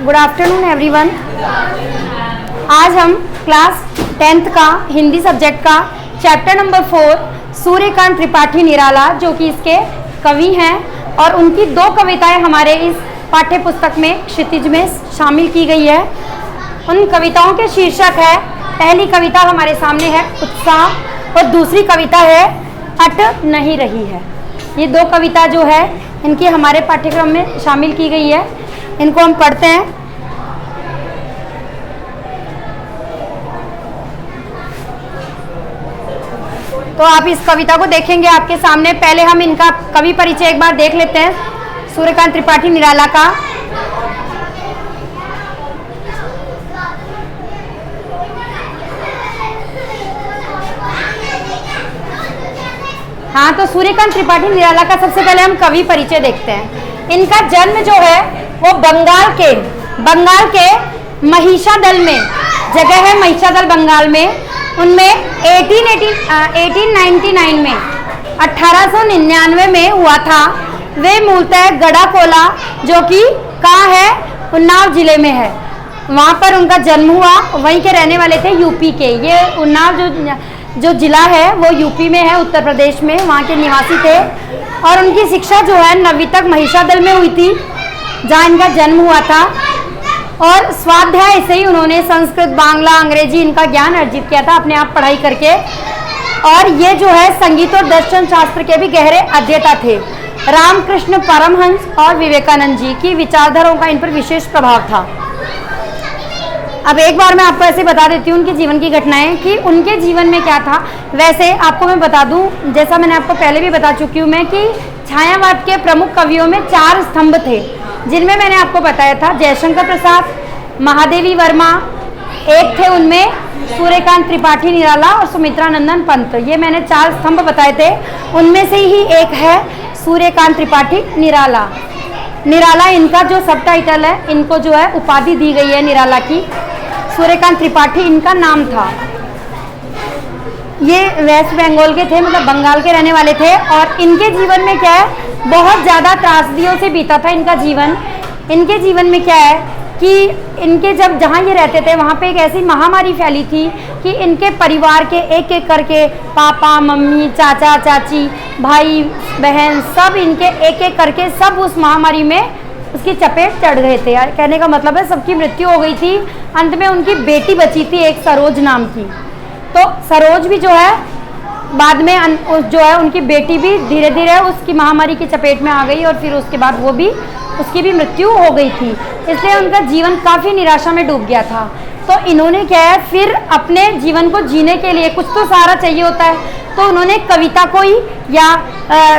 Good afternoon everyone. आज हम class 10th का हिंदी सब्जेक्ट का चैप्टर नंबर 4 सूर्यकांत त्रिपाठी निराला, जो कि इसके कवि हैं, और उनकी 2 कविताएं हमारे इस पाठ्य पुस्तक में क्षितिज में शामिल की गई है। उन कविताओं के शीर्षक है, पहली कविता हमारे सामने है उत्साह और दूसरी कविता है अट नहीं रही है। ये 2 कविता जो है इनकी हमारे पाठ्यक्रम में शामिल की गई है। इनको हम पढ़ते हैं। तो आप इस कविता को देखेंगे आपके सामने। पहले हम इनका कवि परिचय एक बार देख लेते हैं, सूर्यकांत त्रिपाठी निराला का। हाँ, तो सूर्यकांत त्रिपाठी निराला का सबसे पहले हम कवि परिचय देखते हैं। इनका जन्म जो है वो बंगाल के महिषादल में, जगह है महिषादल बंगाल में, उनमें 1899 में 1899 में हुआ था। वे मूलतः गड़ाकोला, जो कि कहाँ है, उन्नाव जिले में है, वहाँ पर उनका जन्म हुआ। वहीं के रहने वाले थे, यूपी के। ये उन्नाव जो जिला है वो यूपी में है, उत्तर प्रदेश में, वहाँ के निवासी थे। और उनकी शिक्षा जो है 9वीं तक महिषादल में हुई थी, जहाँ इनका जन्म हुआ था। और स्वाध्याय से ही उन्होंने संस्कृत, बांग्ला, अंग्रेजी इनका ज्ञान अर्जित किया था अपने आप पढ़ाई करके। और ये जो है संगीत और दर्शन शास्त्र के भी गहरे अध्येता थे। रामकृष्ण परमहंस और विवेकानंद जी की विचारधाराओं का इन पर विशेष प्रभाव था। अब एक बार मैं आपको ऐसे बता देती हूँ उनके जीवन की घटनाएं कि उनके जीवन में क्या था। वैसे आपको मैं बता दूं, जैसा मैंने आपको पहले भी बता चुकी हूँ मैं, कि छायावाद के प्रमुख कवियों में 4 स्तंभ थे, जिनमें मैंने आपको बताया था जयशंकर प्रसाद, महादेवी वर्मा, एक थे उनमें सूर्यकांत त्रिपाठी निराला और सुमित्रा नंदन पंत। ये मैंने 4 स्तंभ बताए थे, उनमें से ही एक है सूर्यकांत त्रिपाठी निराला। निराला इनका जो सब टाइटल है, इनको जो है उपाधि दी गई है निराला की। सूर्यकांत त्रिपाठी इनका नाम था। ये वेस्ट बंगाल के थे, मतलब बंगाल के रहने वाले थे। और इनके जीवन में क्या है, बहुत ज़्यादा त्रासदियों से बीता था इनका जीवन। इनके जीवन में क्या है कि इनके जब जहाँ ये रहते थे वहाँ पे एक ऐसी महामारी फैली थी कि इनके परिवार के एक एक करके पापा, मम्मी, चाचा, चाची, भाई, बहन, सब इनके एक एक करके सब उस महामारी में उसकी चपेट चढ़ गए थे। यार कहने का मतलब है सबकी मृत्यु हो गई थी। अंत में उनकी बेटी बची थी, एक सरोज नाम की। तो सरोज भी जो है बाद में जो है उनकी बेटी भी धीरे धीरे उसकी महामारी की चपेट में आ गई, और फिर उसके बाद वो भी, उसकी भी मृत्यु हो गई थी। इसलिए उनका जीवन काफ़ी निराशा में डूब गया था। तो इन्होंने क्या है, फिर अपने जीवन को जीने के लिए कुछ तो सहारा चाहिए होता है, तो उन्होंने कविता को ही या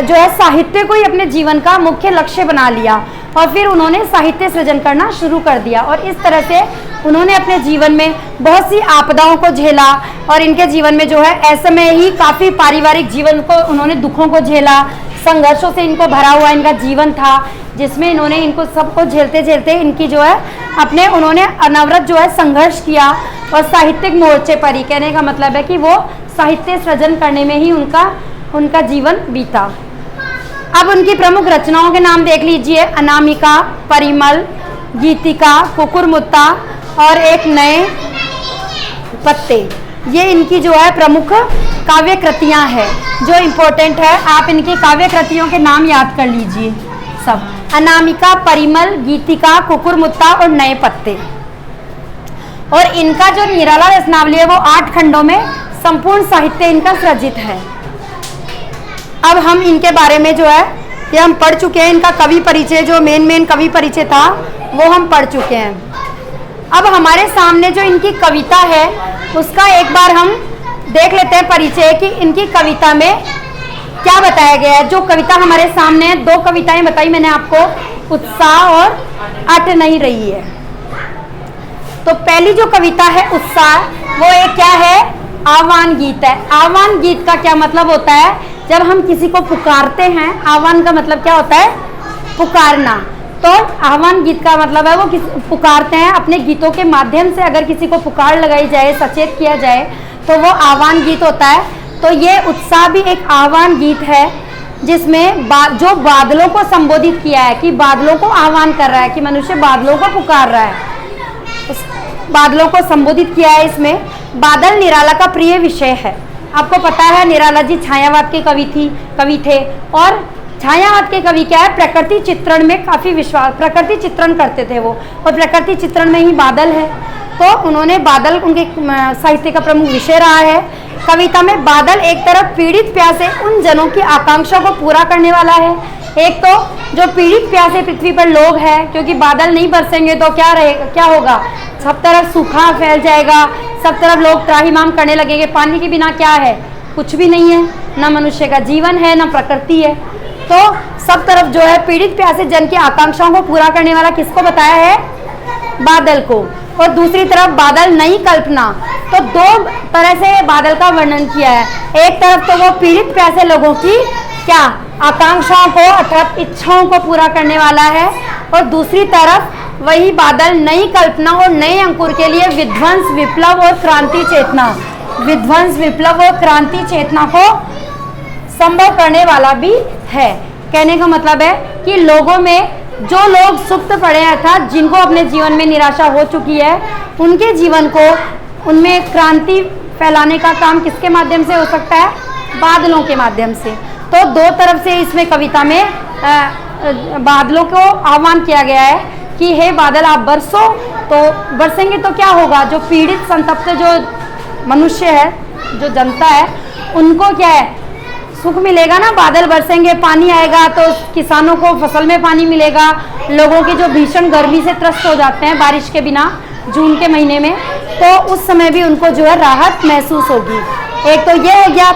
जो है साहित्य को ही अपने जीवन का मुख्य लक्ष्य बना लिया। और फिर उन्होंने साहित्य सृजन करना शुरू कर दिया। और इस तरह से उन्होंने अपने जीवन में बहुत सी आपदाओं को झेला। और इनके जीवन में जो है ऐसे में ही काफ़ी पारिवारिक जीवन को उन्होंने दुखों को झेला। संघर्षों से इनको भरा हुआ इनका जीवन था, जिसमें इन्होंने इनको सबको झेलते झेलते इनकी जो है अपने उन्होंने अनवरत जो है संघर्ष किया। और साहित्यिक मोर्चे पर ही, कहने का मतलब है कि वो साहित्य सृजन करने में ही उनका जीवन बीता। अब उनकी प्रमुख रचनाओं के नाम देख लीजिए। अनामिका, परिमल, गीतिका, कुकुरमुत्ता और एक नए पत्ते। ये इनकी जो है प्रमुख काव्य कृतियाँ हैं जो इम्पोर्टेंट है। आप इनकी काव्य कृतियों के नाम याद कर लीजिए सब। अनामिका, परिमल, गीतिका, कुकुरमुत्ता और नए पत्ते। और इनका जो निराला रचनावली है वो 8 खंडों में संपूर्ण साहित्य इनका सृजित है। अब हम इनके बारे में जो है ये हम पढ़ चुके हैं। इनका कवि परिचय, जो मेन कवि परिचय था, वो हम पढ़ चुके हैं। अब हमारे सामने जो इनकी कविता है उसका एक बार हम देख लेते हैं परिचय कि इनकी कविता में क्या बताया गया है। जो कविता हमारे सामने है, 2 कविताएं बताई मैंने आपको, उत्साह और अट नहीं रही है। तो पहली जो कविता है उत्साह, वो एक क्या है, आह्वान गीत है। आह्वान गीत का क्या मतलब होता है, जब हम किसी को पुकारते हैं, आह्वान का मतलब क्या होता है, पुकारना। तो आह्वान गीत का मतलब है वो पुकारते हैं अपने गीतों के माध्यम से। अगर किसी को पुकार लगाई जाए, सचेत किया जाए, तो वो आह्वान गीत होता है। तो ये उत्साह भी एक आह्वान गीत है। जिसमें जो बादलों को संबोधित किया है, कि बादलों को आह्वान कर रहा है, कि मनुष्य बादलों को पुकार रहा है, उस बादलों को संबोधित किया है। इसमें बादल निराला का प्रिय विषय है। आपको पता है निराला जी छायावाद के कवि थे, और छायावाद के कवि क्या है, प्रकृति चित्रण में काफ़ी विश्वास, प्रकृति चित्रण करते थे वो, और प्रकृति चित्रण में ही बादल है। तो उन्होंने बादल उनके साहित्य का प्रमुख विषय रहा है। कविता में बादल एक तरफ पीड़ित प्यासे उन जनों की आकांक्षा को पूरा करने वाला है। एक तो जो पीड़ित प्यासे पृथ्वी पर लोग हैं, क्योंकि बादल नहीं बरसेंगे तो क्या रहेगा, क्या होगा, सब तरफ सूखा फैल जाएगा, सब तरफ लोग त्राहिमाम करने लगेंगे। पानी के बिना क्या है, कुछ भी नहीं है, ना मनुष्य का जीवन है, ना प्रकृति है। तो सब तरफ जो है पीड़ित प्यासे जन की आकांक्षाओं को पूरा करने वाला किसको बताया है, बादल को। और दूसरी तरफ बादल नई कल्पना, तो दो तरह से बादल का वर्णन किया है। एक तरफ तो वो पीड़ित प्यासे लोगों की क्या आकांक्षाओं को अर्थात इच्छाओं को पूरा करने वाला है, और दूसरी तरफ वही बादल नई कल्पना और नए अंकुर के लिए विध्वंस, विप्लव और क्रांति चेतना, विध्वंस, विप्लव और क्रांति चेतना को संभव करने वाला भी है। कहने का मतलब है कि लोगों में जो लोग सुप्त पड़े हैं, अर्थात जिनको अपने जीवन में निराशा हो चुकी है, उनके जीवन को, उनमें क्रांति फैलाने का काम किसके माध्यम से हो सकता है, बादलों के माध्यम से। तो दो तरफ से इसमें कविता में बादलों को आह्वान किया गया है कि हे बादल आप बरसो, तो बरसेंगे तो क्या होगा, जो पीड़ित संतप्त जो मनुष्य है, जो जनता है, उनको क्या है, सुख मिलेगा ना, बादल बरसेंगे, पानी आएगा तो किसानों को फसल में पानी मिलेगा। लोगों की जो भीषण गर्मी से त्रस्त हो जाते हैं बारिश के बिना जून के महीने में, तो उस समय भी उनको जो है राहत महसूस होगी। एक तो ये हो गया,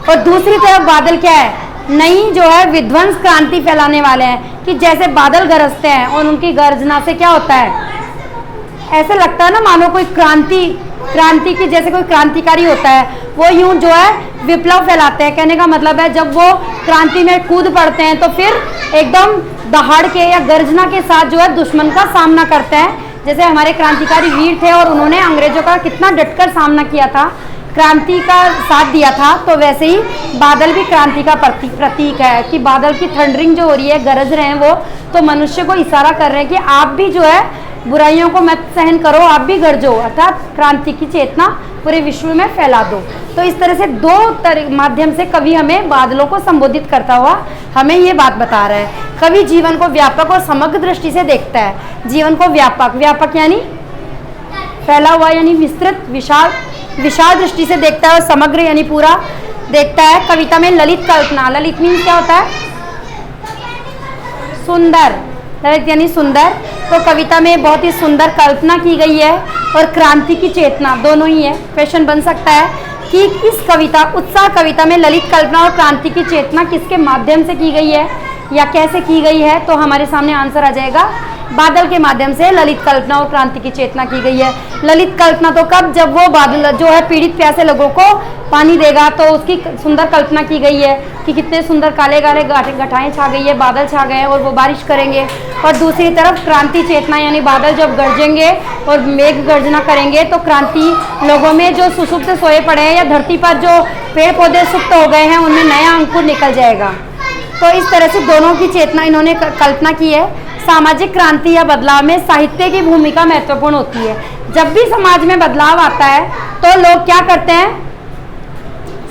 और दूसरी तरफ बादल क्या है, नई जो है विध्वंस क्रांति फैलाने वाले हैं, कि जैसे बादल गरजते हैं और उनकी गर्जना से क्या होता है, ऐसे लगता है ना मानो कोई क्रांति की जैसे कोई क्रांतिकारी होता है, वो यूं जो है विप्लव फैलाते हैं। कहने का मतलब है जब वो क्रांति में कूद पड़ते हैं तो फिर एकदम दहाड़ के या गर्जना के साथ जो है दुश्मन का सामना करते हैं। जैसे हमारे क्रांतिकारी वीर थे और उन्होंने अंग्रेजों का कितना डटकर सामना किया था, क्रांति का साथ दिया था, तो वैसे ही बादल भी क्रांति का प्रतीक है, कि बादल की थंडरिंग जो हो रही है, गरज रहे हैं वो, तो मनुष्य को इशारा कर रहे हैं कि आप भी जो है बुराइयों को मत सहन करो, आप भी गरजो, अर्थात क्रांति की चेतना पूरे विश्व में फैला दो। तो इस तरह से दो माध्यम से कवि हमें बादलों को संबोधित करता हुआ हमें ये बात बता रहा है। कवि जीवन को व्यापक और समग्र दृष्टि से देखता है। जीवन को व्यापक यानी फैला हुआ, यानी विस्तृत, विशाल दृष्टि से देखता है, और समग्र यानी पूरा देखता है। कविता में ललित कल्पना, ललित मीन्स क्या होता है, सुंदर, ललित यानी सुंदर। तो कविता में बहुत ही सुंदर कल्पना की गई है, और क्रांति की चेतना, दोनों ही है। क्वेश्चन बन सकता है कि इस कविता, उत्साह कविता में ललित कल्पना और क्रांति की चेतना किसके माध्यम से की गई है या कैसे की गई है, तो हमारे सामने आंसर आ जाएगा, बादल के माध्यम से ललित कल्पना और क्रांति की चेतना की गई है। ललित कल्पना तो कब, जब वो बादल जो है पीड़ित प्यासे लोगों को पानी देगा, तो उसकी सुंदर कल्पना की गई है कि कितने सुंदर काले काले घटाएं छा गई है, बादल छा गए हैं और वो बारिश करेंगे। और दूसरी तरफ क्रांति चेतना, यानी बादल जब गरजेंगे और मेघ गर्जना करेंगे, तो क्रांति, लोगों में जो सुसुप्त सोए पड़े हैं या धरती पर जो पेड़ पौधे सुप्त हो गए हैं, उनमें नया अंकुर निकल जाएगा। तो इस तरह से दोनों की चेतना इन्होंने कल्पना की है। सामाजिक क्रांति या बदलाव में साहित्य की भूमिका महत्वपूर्ण होती है। जब भी समाज में बदलाव आता है तो लोग क्या करते हैं,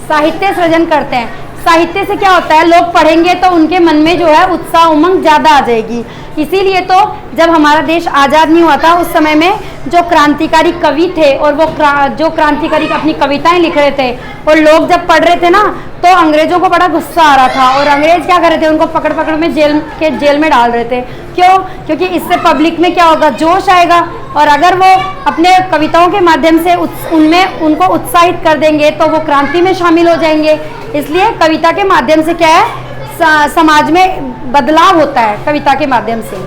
साहित्य सृजन करते हैं। साहित्य से क्या होता है, लोग पढ़ेंगे तो उनके मन में जो है उत्साह, उमंग ज़्यादा आ जाएगी। इसीलिए तो जब हमारा देश आज़ाद नहीं हुआ था, उस समय में जो क्रांतिकारी कवि थे और वो जो क्रांतिकारी अपनी कविताएं लिख रहे थे, और लोग जब पढ़ रहे थे ना, तो अंग्रेजों को बड़ा गुस्सा आ रहा था, और अंग्रेज क्या कर रहे थे, उनको पकड़ पकड़ में जेल में डाल रहे थे। क्यों? क्योंकि इससे पब्लिक में क्या होगा, जोश आएगा, और अगर वो अपने कविताओं के माध्यम से उनमें उनको उत्साहित कर देंगे तो वो क्रांति में शामिल हो जाएंगे। इसलिए कविता के माध्यम से क्या है, समाज में बदलाव होता है कविता के माध्यम से।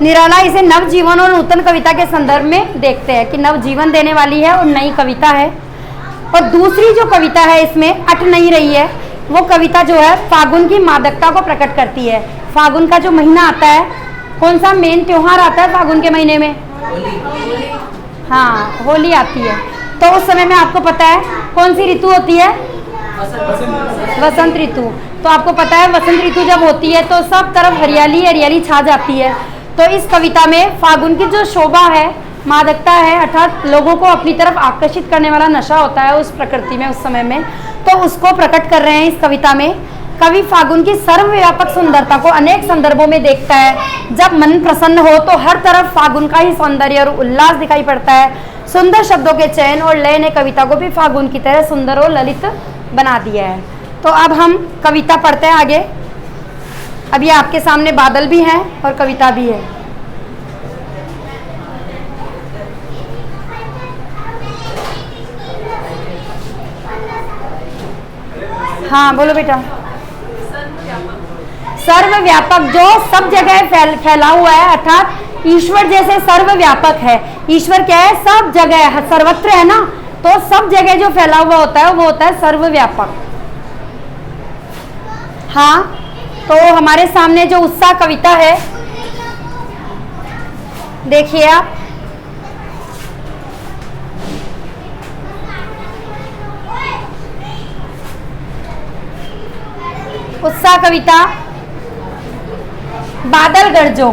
निराला इसे नवजीवन और नूतन कविता के संदर्भ में देखते हैं कि नवजीवन देने वाली है और नई कविता है। और दूसरी जो कविता है इसमें अट नहीं रही है, वो कविता जो है फागुन की मादकता को प्रकट करती है। फागुन का जो महीना आता है, कौन सा मेन त्योहार आता है फागुन के महीने में? हाँ, होली आती है। तो उस समय में आपको पता है कौन सी ऋतु होती है? वसंत ऋतु। तो आपको पता है वसंत ऋतु जब होती है तो सब तरफ हरियाली हरियाली छा जाती है। तो इस कविता में फागुन की जो शोभा है, मादकता है, अर्थात लोगों को अपनी तरफ आकर्षित करने वाला नशा होता है उस प्रकृति में, उस समय में, तो उसको प्रकट कर रहे हैं इस कविता में। कवि फागुन की सर्वव्यापक सुंदरता को अनेक संदर्भों में देखता है। जब मन प्रसन्न हो तो हर तरफ फागुन का ही सौंदर्य और उल्लास दिखाई पड़ता है। सुंदर शब्दों के चयन और लय ने कविता को भी फागुन की तरह सुंदर और ललित बना दिया है। तो अब हम कविता पढ़ते हैं आगे। अब ये आपके सामने बादल भी हैं और कविता भी है। हाँ बोलो बेटा। सर्वव्यापक, जो सब जगह फैला हुआ है, अर्थात ईश्वर जैसे सर्वव्यापक है। ईश्वर क्या है? सब जगह है, सर्वत्र है ना, तो सब जगह जो फैला हुआ होता है वो होता है सर्वव्यापक। हाँ, तो हमारे सामने जो उत्साह कविता है देखिए आप। उत्साह कविता, बादल गरजो।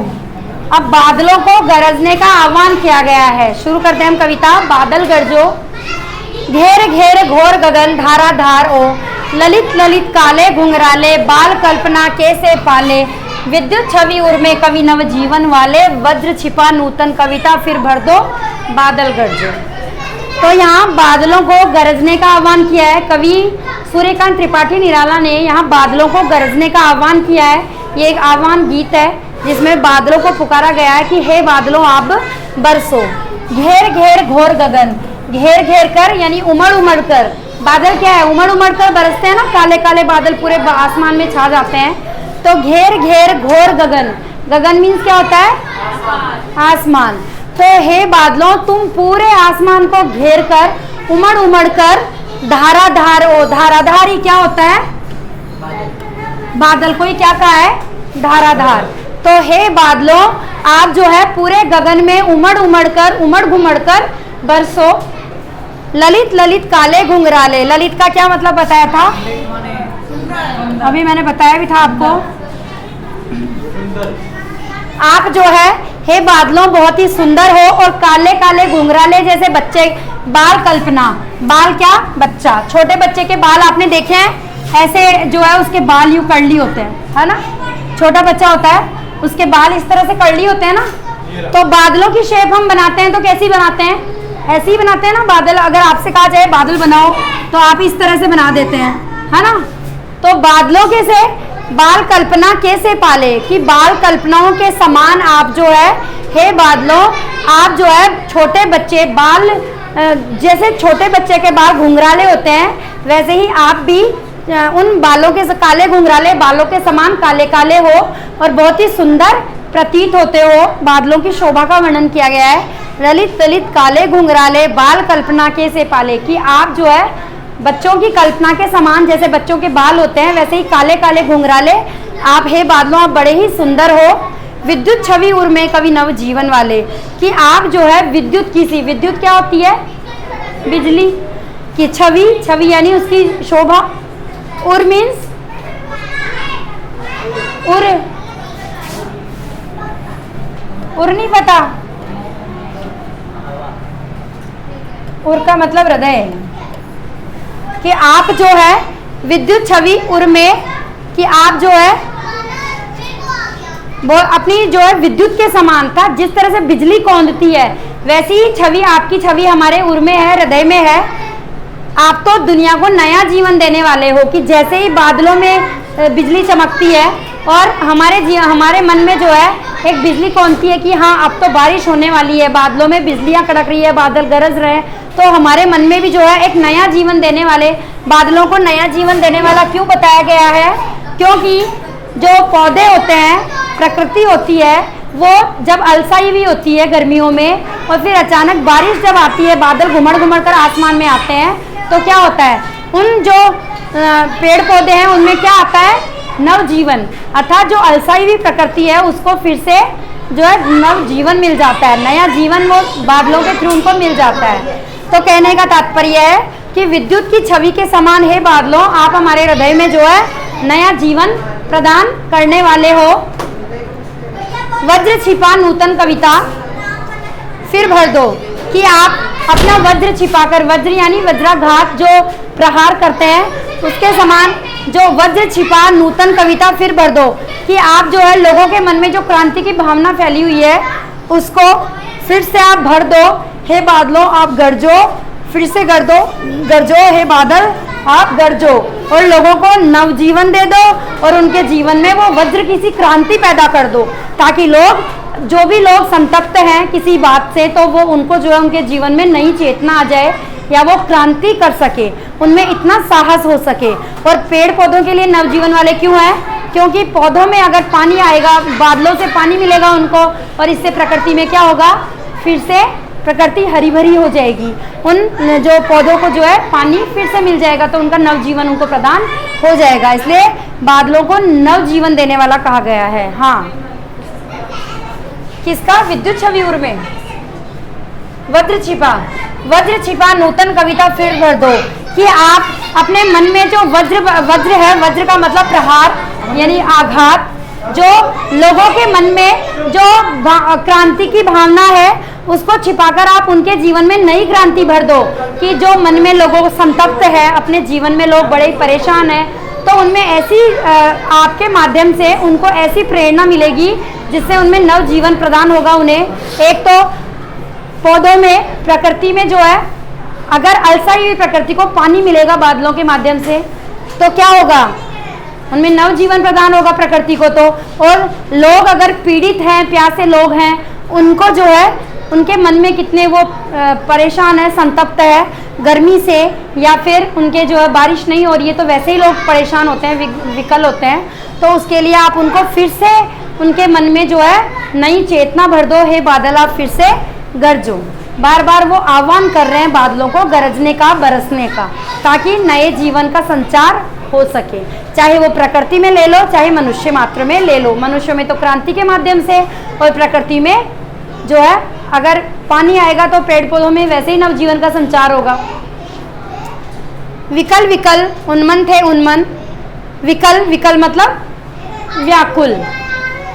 अब बादलों को गरजने का आह्वान किया गया है। शुरू करते हैं हम कविता। बादल गरजो, घेर घेर घोर गगन धाराधार ओ, ललित ललित काले घुंघराले, बाल कल्पना कैसे पाले, विद्युत छवि उर्मे कवि नव जीवन वाले, वज्र छिपा नूतन कविता फिर भर दो बादल गरजो। तो यहाँ बादलों को गरजने का आह्वान किया है। कवि सूर्यकांत त्रिपाठी निराला ने यहाँ बादलों को गरजने का आह्वान किया है। ये एक आह्वान गीत है जिसमें बादलों को पुकारा गया है कि हे बादलों आप बरसो। घेर घेर घोर गगन, घेर घेर कर यानी उमड़ उमड़ कर। बादल क्या है? उमड़ उमड़ कर बरसते हैं ना, काले काले बादल पूरे आसमान में छा जाते हैं। तो घेर घेर घोर गगन, गगन मीन्स क्या होता है? आसमान। तो हे बादलों तुम पूरे आसमान को घेर कर उमड़ उमड़ कर धाराधार ओ, धाराधार क्या होता है? बादल को ही क्या कहा है? धाराधार। तो हे बादलों आप जो है पूरे गगन में उमड़ उमड़ कर बरसो। ललित ललित काले घुंघराले, ललित का क्या मतलब बताया था? अभी मैंने बताया भी था आपको। आप जो है हे बादलों बहुत ही सुंदर हो और काले काले घुंघराले जैसे बच्चे, बाल कल्पना, बाल क्या? बच्चा, छोटे बच्चे के बाल आपने देखे हैं? ऐसे जो है उसके बाल यूं कर्ली होते हैं, है ना? छोटा बच्चा होता है उसके बाल इस तरह से कर्ली होते हैं ना। तो बादलों की शेप हम बनाते हैं तो कैसी बनाते हैं? ऐसे ही बनाते हैं ना बादल। अगर आपसे कहा जाए बादल बनाओ तो आप इस तरह से बना देते हैं, है ना? तो बादलों के से बाल कल्पना कैसे पाले, कि बाल कल्पनाओं के समान आप जो है हे बादलों आप जो है छोटे बच्चे बाल, जैसे छोटे बच्चे के बाल घुंघराले होते हैं वैसे ही आप भी उन बालों के काले घुंघराले बालों के समान काले काले हो और बहुत ही सुंदर प्रतीत होते हो। बादलों की शोभा का वर्णन किया गया है। ललित ललित काले घुंघराले बाल कल्पना के से पाले, कि आप जो है बच्चों की कल्पना के समान, जैसे बच्चों के बाल होते हैं वैसे ही काले काले घुंघराले आप हे बादलों आप बड़े ही सुंदर हो। विद्युत छवि उर्मे कवि नव जीवन वाले, कि आप जो है विद्युत की सी, विद्युत क्या होती है? बिजली की छवि, छवि यानी उसकी शोभा। उर मीन्स उर नहीं पता? उर का मतलब हृदय है, कि आप जो है विद्युत छवि उर में, कि आप जो है वो अपनी जो है विद्युत के समान था। जिस तरह से बिजली कौंधती है वैसी ही छवि आपकी छवि हमारे उर में है, हृदय में है। आप तो दुनिया को नया जीवन देने वाले हो, कि जैसे ही बादलों में बिजली चमकती है और हमारे मन में जो है एक बिजली कौंधती है कि हाँ अब तो बारिश होने वाली है, बादलों में बिजलियां कड़क रही है, बादल गरज रहे हैं, तो हमारे मन में भी जो है एक नया जीवन देने वाले, बादलों को नया जीवन देने वाला क्यों बताया गया है? क्योंकि जो पौधे होते हैं, प्रकृति होती है, वो जब अलसाई हुई होती है गर्मियों में और फिर अचानक बारिश जब आती है, बादल घुमड़ घुमड़ कर आसमान में आते हैं, तो क्या होता है? उन जो पेड़ पौधे हैं उनमें क्या आता है? नव जीवन। अर्थात जो अलसाई हुई प्रकृति है उसको फिर से जो है नव जीवन मिल जाता है, नया जीवन वो बादलों के थ्रू उनको मिल जाता है। तो कहने का तात्पर्य है कि विद्युत की छवि के समान है बादलों, आप हमारे हृदय में जो है नया जीवन प्रदान करने वाले हो। वज्र छिपा नूतन कविता फिर भर दो, कि आप अपना वज्र छिपाकर, वज्र यानी वज्राघात जो प्रहार करते हैं उसके समान जो वज्र छिपा नूतन कविता फिर भर दो, कि आप जो है लोगों के मन में जो क्रांति की भावना फैली हुई है उसको फिर से आप भर दो। हे बादलों आप गरजो, फिर से गरजो हे बादल आप गरजो, और लोगों को नवजीवन दे दो और उनके जीवन में वो वज्र की सी क्रांति पैदा कर दो, ताकि लोग, जो भी लोग संतप्त हैं किसी बात से, तो वो उनको जो है उनके जीवन में नई चेतना आ जाए या वो क्रांति कर सके, उनमें इतना साहस हो सके। और पेड़ पौधों के लिए नवजीवन वाले क्यों हैं? क्योंकि पौधों में अगर पानी आएगा, बादलों से पानी मिलेगा उनको, और इससे प्रकृति में क्या होगा, फिर से प्रकृति हरी भरी हो जाएगी, उन जो पौधों को जो है पानी फिर से मिल जाएगा, तो उनका नवजीवन उनको प्रदान हो जाएगा। इसलिए बादलों को नवजीवन देने वाला कहा गया है। हाँ, किसका? विद्युत छवि उर में वज्र छिपा नूतन कविता फिर भर दो, कि आप अपने मन में जो वज्र है, वज्र का मतलब प्रहार यानी आघात, जो लोगों के मन में जो क्रांति की भावना है उसको छिपाकर आप उनके जीवन में नई क्रांति भर दो, कि जो मन में लोगों को संतप्त है, अपने जीवन में लोग बड़े परेशान हैं, तो उनमें ऐसी आपके माध्यम से उनको ऐसी प्रेरणा मिलेगी जिससे उनमें नव जीवन प्रदान होगा उन्हें। एक तो पौधों में, प्रकृति में जो है, अगर अलसाई हुई प्रकृति को पानी मिलेगा बादलों के माध्यम से, तो क्या होगा, उनमें नव जीवन प्रदान होगा प्रकृति को। तो और लोग अगर पीड़ित हैं, प्यासे लोग हैं, उनको जो है उनके मन में कितने वो परेशान है, संतप्त है गर्मी से, या फिर उनके जो है बारिश नहीं हो रही है तो वैसे ही लोग परेशान होते हैं, विकल होते हैं, तो उसके लिए आप उनको फिर से उनके मन में जो है नई चेतना भर दो। हे बादल आप फिर से गरजो। बार बार वो आह्वान कर रहे हैं बादलों को गरजने का, बरसने का, ताकि नए जीवन का संचार हो सके। चाहे वो प्रकृति में ले लो, चाहे मनुष्य मात्र में ले लो। मनुष्य में तो क्रांति के माध्यम से, और प्रकृति में जो है अगर पानी आएगा तो पेड़ पौधों में वैसे ही नवजीवन का संचार होगा। विकल विकल उन्मन थे उन्मन, विकल मतलब व्याकुल,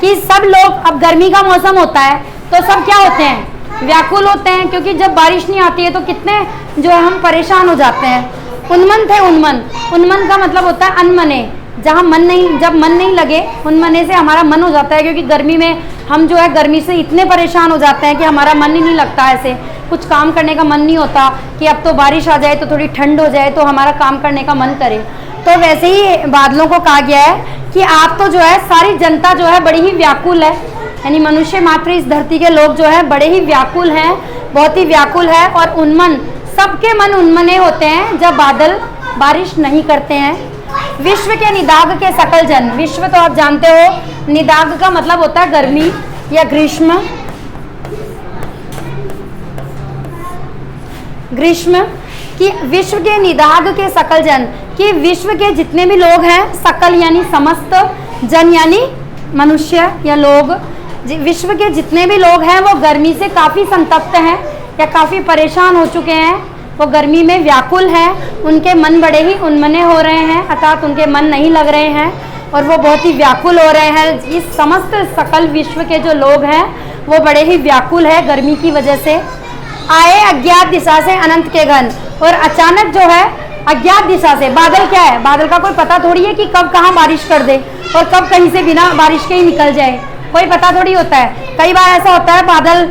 कि सब लोग, अब गर्मी का मौसम होता है तो सब क्या होते हैं, व्याकुल होते हैं, क्योंकि जब बारिश नहीं आती है तो कितने जो है हम परेशान हो जाते हैं। उन्मन थे उन्मन का मतलब होता है अनमने, जहाँ मन नहीं, जब मन नहीं लगे, उन्मने से हमारा मन हो जाता है, क्योंकि गर्मी में हम जो है गर्मी से इतने परेशान हो जाते हैं कि हमारा मन ही नहीं लगता, ऐसे कुछ काम करने का मन नहीं होता कि अब तो बारिश आ जाए तो थोड़ी ठंड हो जाए तो हमारा काम करने का मन करे। तो वैसे ही बादलों को कहा गया है कि आप तो जो है, सारी जनता जो है बड़ी ही व्याकुल है, यानी मनुष्य मात्र इस धरती के लोग जो है बड़े ही व्याकुल हैं, बहुत ही व्याकुल है। और उन्मन, सबके मन उन्मने होते हैं जब बादल बारिश नहीं करते हैं। विश्व के निदाग के सकल जन, विश्व तो आप जानते हो, निदाग का मतलब होता है गर्मी या ग्रीष्म, कि विश्व के निदाग के सकल जन, कि विश्व के जितने भी लोग हैं, सकल यानी समस्त, जन यानी मनुष्य या लोग, विश्व के जितने भी लोग हैं वो गर्मी से काफ़ी संतप्त हैं या काफ़ी परेशान हो चुके हैं, वो गर्मी में व्याकुल हैं, उनके मन बड़े ही उन्मने हो रहे हैं, अर्थात उनके मन नहीं लग रहे हैं और वो बहुत ही व्याकुल हो रहे हैं। इस समस्त सकल विश्व के जो लोग हैं वो बड़े ही व्याकुल है गर्मी की वजह से। आए अज्ञात दिशा से अनंत के घन, और अचानक जो है अज्ञात दिशा से, बादल क्या है, बादल का कोई पता थोड़ी है कि कब कहाँ बारिश कर दे और कब कहीं से बिना बारिश के ही निकल जाए, कोई पता थोड़ी होता है। कई बार ऐसा होता है बादल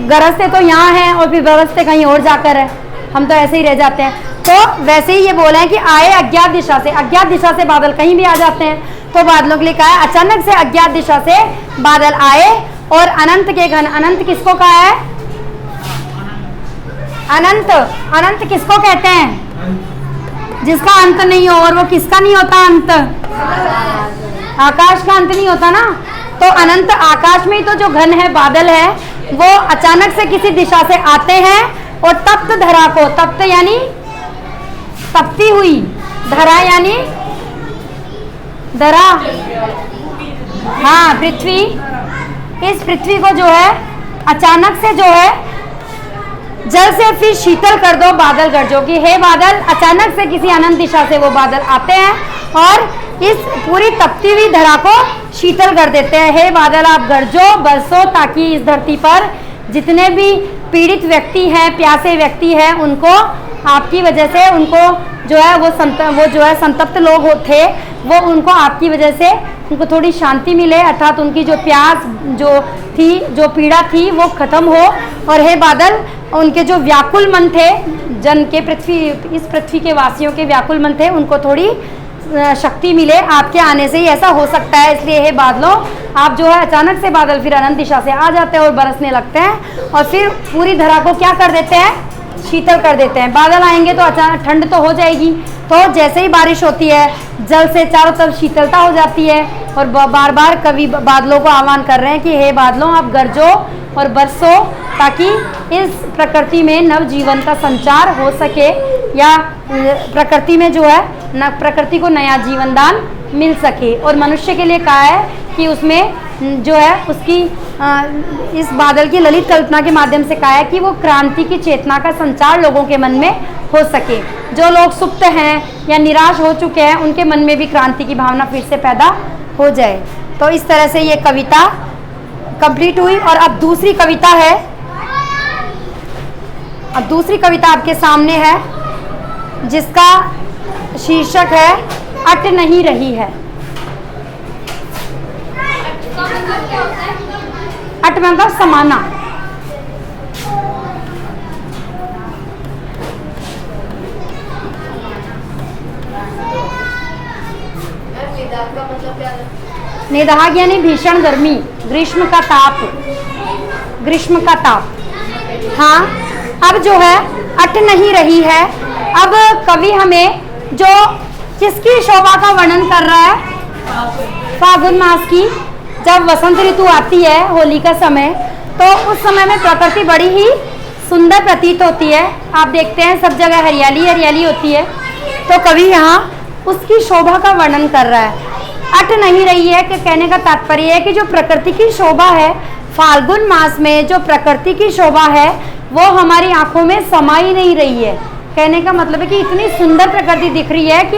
गरजते तो यहाँ हैं और फिर बरसते कहीं और जाकर है, हम तो ऐसे ही रह जाते हैं। तो वैसे ही ये बोले हैं कि आए अज्ञात दिशा से, अज्ञात दिशा से बादल कहीं भी आ जाते हैं, तो बादलों के लिए कहा है अचानक से अज्ञात दिशा से बादल आए और अनंत के घन। अनंत किसको कहा है, अनंत, अनंत किसको कहते हैं, जिसका अंत नहीं हो, और वो किसका नहीं होता अंत, आकाश का अंत नहीं होता ना। तो अनंत आकाश में ही तो जो घन है, बादल है, वो अचानक से किसी दिशा से आते हैं और तप्त धरा को, तप्त यानी तपती हुई, धरा यानी धरा, हाँ पृथ्वी, इस पृथ्वी को जो है अचानक से जो है जल से फिर शीतल कर दो बादल गरजो, कि हे बादल, अचानक से किसी अनंत दिशा से वो बादल आते हैं और इस पूरी तपती हुई धरा को शीतल कर देते हैं। हे बादल आप गरजो, बरसो, ताकि इस धरती पर जितने भी पीड़ित व्यक्ति हैं, प्यासे व्यक्ति हैं, उनको आपकी वजह से, उनको जो है वो जो है संतप्त लोग थे, वो उनको आपकी वजह से उनको थोड़ी शांति मिले, अर्थात उनकी जो प्यास जो थी, जो पीड़ा थी, वो खत्म हो। और हे बादल, उनके जो व्याकुल मन थे, जन के इस पृथ्वी के वासियों के व्याकुल मन थे, उनको थोड़ी शक्ति मिले। आपके आने से ही ऐसा हो सकता है, इसलिए हे बादलों, आप जो है अचानक से बादल फिर अनंत दिशा से आ जाते हैं और बरसने लगते हैं और फिर पूरी धरा को क्या कर देते हैं, शीतल कर देते हैं। बादल आएंगे तो अचानक ठंड तो हो जाएगी, तो जैसे ही बारिश होती है जल से चारों तरफ शीतलता हो जाती है। और बार बार कवि बादलों को आह्वान कर रहे हैं कि हे बादलों आप गरजो और बरसो, ताकि इस प्रकृति में नव जीवन का संचार हो सके, या प्रकृति में जो है न प्रकृति को नया जीवन दान मिल सके। और मनुष्य के लिए कहा है कि उसमें जो है उसकी इस बादल की ललित कल्पना के माध्यम से कहा है कि वो क्रांति की चेतना का संचार लोगों के मन में हो सके। जो लोग सुप्त हैं या निराश हो चुके हैं, उनके मन में भी क्रांति की भावना फिर से पैदा हो जाए। तो इस तरह से ये कविता कंप्लीट हुई। और अब दूसरी कविता है, अब दूसरी कविता आपके सामने है, जिसका शीर्षक है अट नहीं रही है। अट मतलब समाना। निदाग यानी भीषण गर्मी, ग्रीष्म का ताप, ग्रीष्म का ताप। हाँ, अब जो है अट नहीं रही है। अब कवि हमें जो किसकी शोभा का वर्णन कर रहा है, फागुन मास की, जब वसंत ऋतु आती है, होली का समय, तो उस समय में प्रकृति बड़ी ही सुंदर प्रतीत होती है। आप देखते हैं सब जगह हरियाली हरियाली होती है। तो कवि यहाँ उसकी शोभा का वर्णन कर रहा है। अट नहीं रही है कि कहने का तात्पर्य है कि जो प्रकृति की शोभा है, फाल्गुन मास में जो प्रकृति की शोभा है, वो हमारी आंखों में समा ही नहीं रही है। कहने का मतलब है कि इतनी सुंदर प्रकृति दिख रही है कि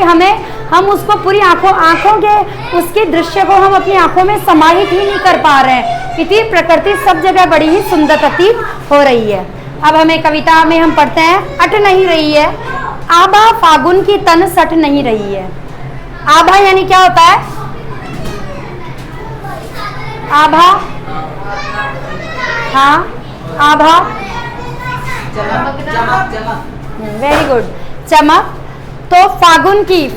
हम उसको पूरी आंखों के उसके दृश्य को हम अपनी आंखों में समाहित ही नहीं कर पा रहे हैं। इतनी प्रकृति सब जगह बड़ी ही सुंदर प्रतीत हो रही है। अब हमें कविता में हम पढ़ते हैं, अट नहीं रही है, आभा फागुन की तन सट नहीं रही है। आभा यानी क्या होता है, आभा, हाँ आभा, वेरी गुड, चमक। तो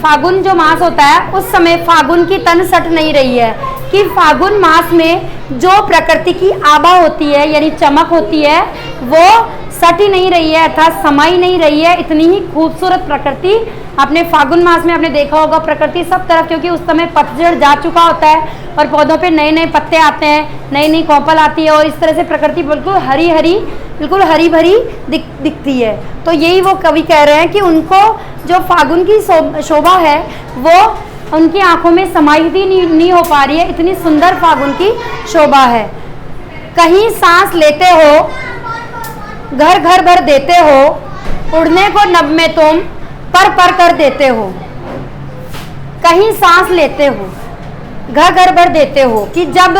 फागुन जो मास होता है, उस समय फागुन की तन सट नहीं रही है, कि फागुन मास में जो प्रकृति की आभा होती है यानी चमक होती है, वो सट ही नहीं रही है, अर्थात समा ही नहीं रही है। इतनी ही खूबसूरत प्रकृति आपने फागुन मास में आपने देखा होगा, प्रकृति सब तरफ, क्योंकि उस समय पतझड़ जा चुका होता है और पौधों पे नए नए पत्ते आते हैं, नई नई कोपल आती है, और इस तरह से प्रकृति बिल्कुल हरी हरी, बिल्कुल हरी भरी दिखती है। तो यही वो कवि कह रहे हैं कि उनको जो फागुन की शोभा है, वो उनकी आंखों में समाहित ही नहीं हो पा रही है, इतनी सुंदर फागुन की शोभा है। कहीं सांस लेते हो, घर घर भर देते हो, उड़ने को नभ में तुम पर पर कर देते हो। कहीं सांस लेते हो, घर घर भर देते हो, कि जब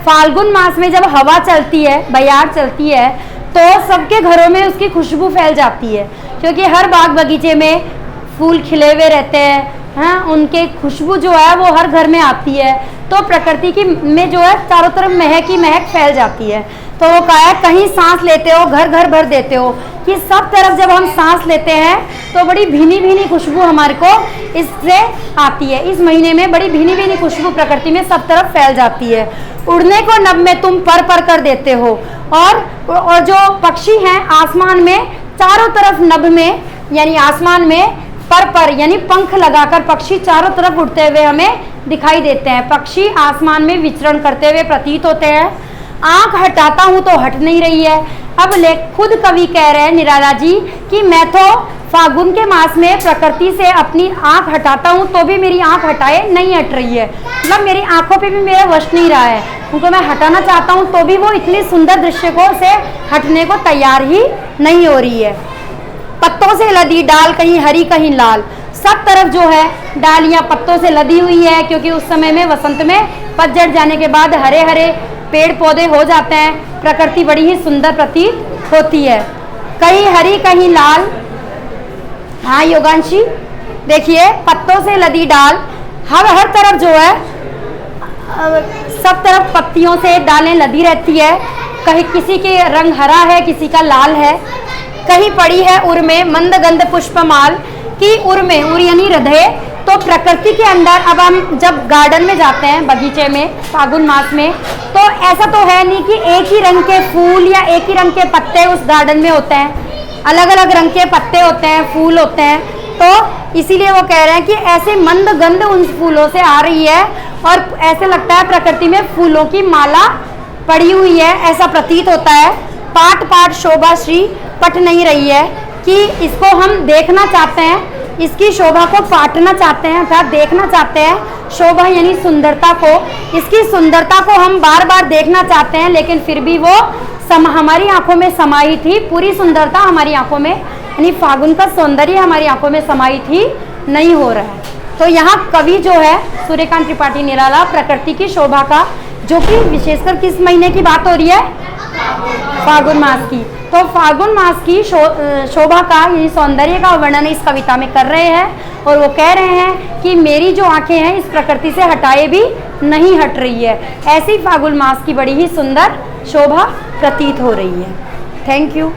फाल्गुन मास में जब हवा चलती है, बयार चलती है, तो सबके घरों में उसकी खुशबू फैल जाती है, क्योंकि हर बाग बगीचे में फूल खिले हुए रहते हैं, हाँ, उनके खुशबू जो है वो हर घर में आती है, तो प्रकृति की में जो है चारों तरफ महक ही महक फैल जाती है। तो वो कहा है कहीं सांस लेते हो, घर घर भर देते हो, कि सब तरफ जब हम सांस लेते हैं तो बड़ी भीनी भीनी खुशबू हमारे को इससे आती है। इस महीने में बड़ी भीनी भीनी खुशबू प्रकृति में सब तरफ फैल जाती है। उड़ने को नभ में तुम पर पर कर देते हो, और जो पक्षी हैं आसमान में चारों तरफ नभ में यानी आसमान में पर यानी पंख लगाकर पक्षी चारों तरफ उड़ते हुए हमें दिखाई देते हैं। पक्षी आसमान में विचरण करते हुए प्रतीत होते हैं। आंख हटाता हूँ तो हट नहीं रही है। अब खुद कवि कह रहे हैं निराला जी कि मैं तो फागुन के मास में प्रकृति से अपनी आंख हटाता हूँ तो भी मेरी आंख हटाए नहीं हट रही है, मतलब मेरी आंखों पे भी मेरा वश नहीं रहा है। उनको मैं हटाना चाहता हूँ तो भी वो इतनी सुंदर दृश्य को से हटने को तैयार ही नहीं हो रही है। पत्तों से लदी डाल कहीं हरी कहीं लाल, सब तरफ जो है डालियां पत्तों से लदी हुई है, क्योंकि उस समय में वसंत में पतझड़ जाने के बाद हरे हरे पेड़ पौधे हो जाते हैं, प्रकृति बड़ी ही सुंदर प्रतीत होती है। कहीं हरी कहीं लाल, हाँ योगांशी देखिए, पत्तों से लदी डाल, हर तरफ जो है सब तरफ पत्तियों से डालें लदी रहती है। कहीं किसी के रंग हरा है, किसी का लाल है। कहीं पड़ी है उर में मंद गंध पुष्पमाल, की उर में, उर यानी हृदय। तो प्रकृति के अंदर अब हम जब गार्डन में जाते हैं, बगीचे में फागुन मास में, तो ऐसा तो है नहीं कि एक ही रंग के फूल या एक ही रंग के पत्ते उस गार्डन में होते हैं, अलग अलग रंग के पत्ते होते हैं, फूल होते हैं। तो इसीलिए वो कह रहे हैं कि ऐसे मंद गंध उन फूलों से आ रही है और ऐसे लगता है प्रकृति में फूलों की माला पड़ी हुई है, ऐसा प्रतीत होता है। पाट पाट शोभा श्री पट नहीं रही है, कि इसको हम देखना चाहते हैं, इसकी शोभा को पाटना चाहते हैं, अर्थात देखना चाहते हैं। शोभा यानी सुंदरता को, इसकी सुंदरता को हम बार बार देखना चाहते हैं, लेकिन फिर भी वो हमारी आंखों में समाई थी, पूरी सुंदरता हमारी आंखों में, यानी फागुन का सौंदर्य हमारी आंखों में समाई थी, नहीं हो रहा है। तो यहाँ कवि जो है सूर्यकांत त्रिपाठी निराला प्रकृति की शोभा का, जो कि विशेषकर किस महीने की बात हो रही है, फागुन मास की, तो फागुन मास की शोभा का, यानी सौंदर्य का वर्णन इस कविता में कर रहे हैं। और वो कह रहे हैं कि मेरी जो आंखें हैं इस प्रकृति से हटाए भी नहीं हट रही है, ऐसी फागुन मास की बड़ी ही सुंदर शोभा प्रतीत हो रही है। Thank you.